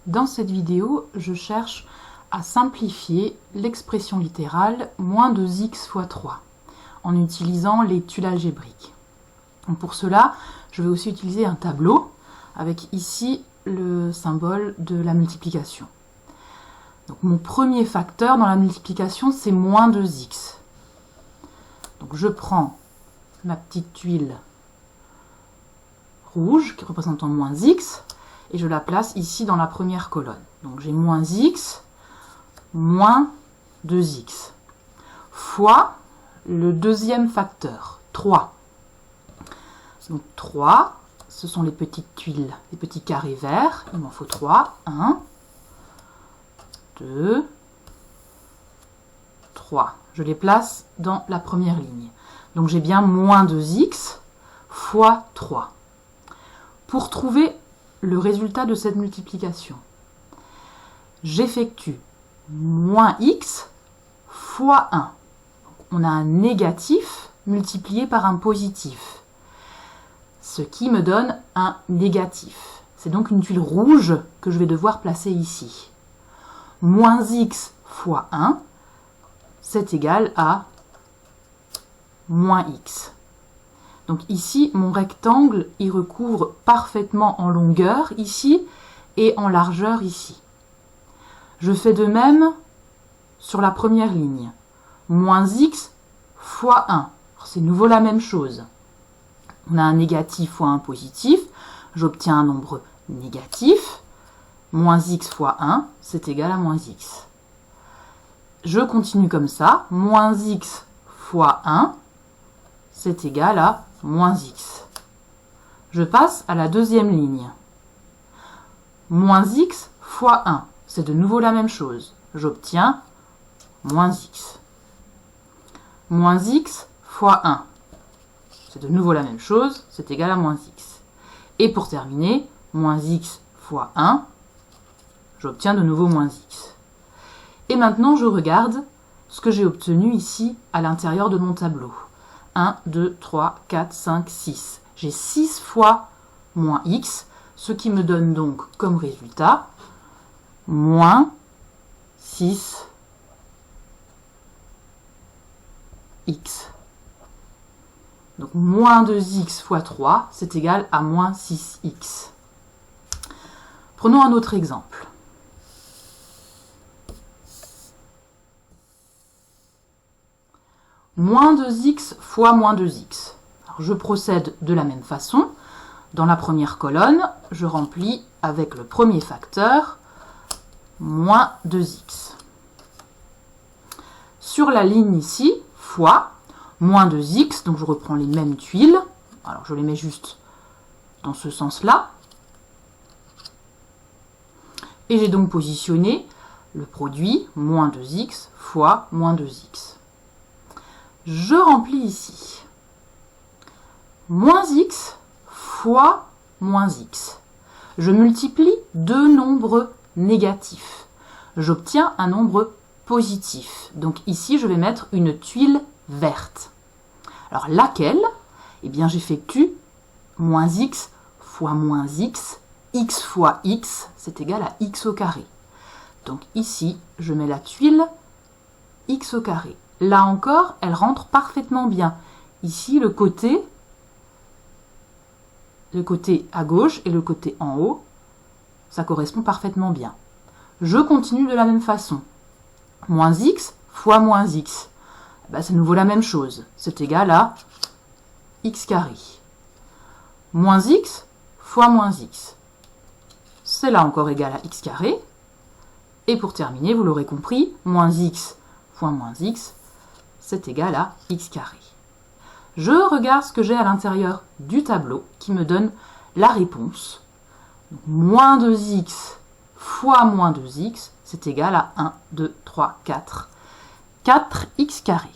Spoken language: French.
Dans cette vidéo, je cherche à simplifier l'expression littérale moins 2x fois 3 en utilisant les tuiles algébriques. Donc pour cela, je vais aussi utiliser un tableau avec ici le symbole de la multiplication. Donc mon premier facteur dans la multiplication, c'est moins 2x. Donc je prends ma petite tuile rouge qui représente moins x et je la place ici dans la première colonne. Donc j'ai moins x moins 2x fois le deuxième facteur, 3. Donc 3, ce sont les petites tuiles, les petits carrés verts. Il m'en faut 3. 1, 2, 3. Je les place dans la première ligne. Donc j'ai bien moins 2x fois 3. Pour trouver le résultat de cette multiplication, j'effectue moins x fois 1. On a un négatif multiplié par un positif, ce qui me donne un négatif. C'est donc une tuile rouge que je vais devoir placer ici. Moins x fois 1, c'est égal à moins x. Donc ici, mon rectangle, il recouvre parfaitement en longueur ici et en largeur ici. Je fais de même sur la première ligne. Moins x fois 1. C'est nouveau la même chose. On a un négatif fois un positif. J'obtiens un nombre négatif. Moins x fois 1, c'est égal à moins x. Je continue comme ça. Moins x fois 1, c'est égal à moins x. Je passe à la deuxième ligne. Moins x fois 1, c'est de nouveau la même chose. J'obtiens moins x. Moins x fois 1, c'est de nouveau la même chose, c'est égal à moins x. Et pour terminer, moins x fois 1, j'obtiens de nouveau moins x. Et maintenant, je regarde ce que j'ai obtenu ici à l'intérieur de mon tableau. 1, 2, 3, 4, 5, 6. J'ai 6 fois moins x, ce qui me donne donc comme résultat moins 6x. Donc moins 2x fois 3, c'est égal à moins 6x. Prenons un autre exemple. Moins 2x fois moins 2x. Alors, je procède de la même façon. Dans la première colonne, je remplis avec le premier facteur moins 2x. Sur la ligne ici, fois moins 2x, donc je reprends les mêmes tuiles. Alors je les mets juste dans ce sens-là. Et j'ai donc positionné le produit moins 2x fois moins 2x. Je remplis ici moins x fois moins x. Je multiplie deux nombres négatifs. J'obtiens un nombre positif. Donc ici, je vais mettre une tuile verte. Alors laquelle? Eh bien, j'effectue moins x fois moins x fois x, c'est égal à x au carré. Donc ici, je mets la tuile x au carré. Là encore, elle rentre parfaitement bien. Ici, le côté à gauche et le côté en haut, ça correspond parfaitement bien. Je continue de la même façon. Moins x fois moins x. Ben, c'est à nouveau la même chose. C'est égal à x carré. Moins x fois moins x. C'est là encore égal à x carré. Et pour terminer, vous l'aurez compris, moins x fois moins x, c'est égal à x carré. Je regarde ce que j'ai à l'intérieur du tableau qui me donne la réponse. Donc, moins 2x fois moins 2x, c'est égal à 1, 2, 3, 4. 4x carré.